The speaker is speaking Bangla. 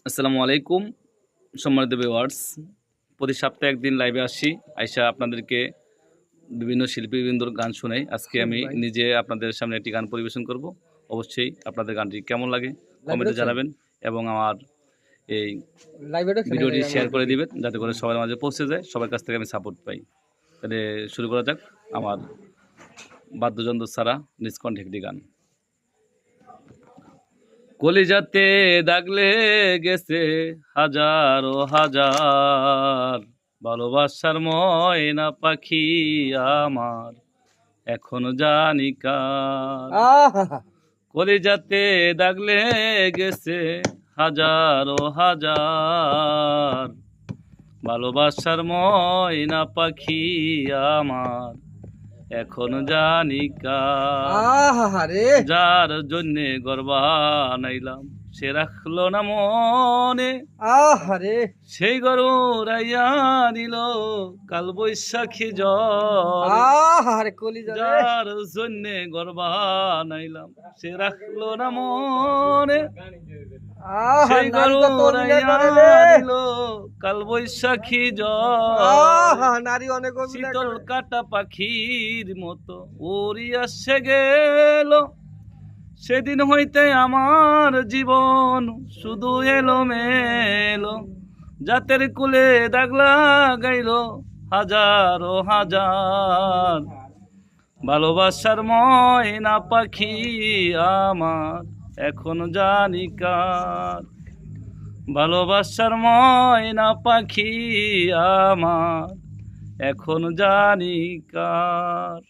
আসসালামু আলাইকুম সম্মানিত ভিউয়ার্স। প্রতি সপ্তাহে একদিন লাইভে আসি, আইসা আপনাদেরকে বিভিন্ন শিল্পীবৃন্দর গান শোনাই। আজকে আমি নিজে আপনাদের সামনে একটি গান পরিবেশন করব। অবশ্যই আপনাদের গানটি কেমন লাগে কমেন্টে জানাবেন এবং আমার এই ভিডিওটি শেয়ার করে দিবেন যাতে করে সবার মাঝে পৌঁছে যায়, সবার কাছ থেকে আমি সাপোর্ট পাই। তাহলে শুরু করা যাক আমার বাদ্যযন্ত্র ছাড়া নিষ্কণ্ঠে একটি গান। কলিজাতে দাগ লেগেছে হাজারো হাজার, ভালোবাসার ময়না পাখি আমার এখনো জানি কার। কলিজাতে দাগ লেগেছে হাজারো হাজার, ভালোবাসার ময়না পাখি আমার এখনো জানি কার। যার জন্যে গর্বা নাইলাম সে রাখলো না মনে, সেই গরু রাইয়া নিল কাল বৈশাখী জ্বর। যার জন্যে গর্বা নাইলাম সে রাখলো না মনে, সেই গরু রাইয়া নিল কাল বৈশাখী জ্বর। শীতল কাটা পাখির মতো উড়িয়া সে গেল, সেদিন হইতে আমার জীবন শুধু এলো মেলো। জাতের কুলে দাগ লাগাইল হাজারো হাজার, ভালোবাসার ময়না পাখি আমার এখন জানি কার। ভালোবাসার ময়না পাখি আমার এখন জানি কার।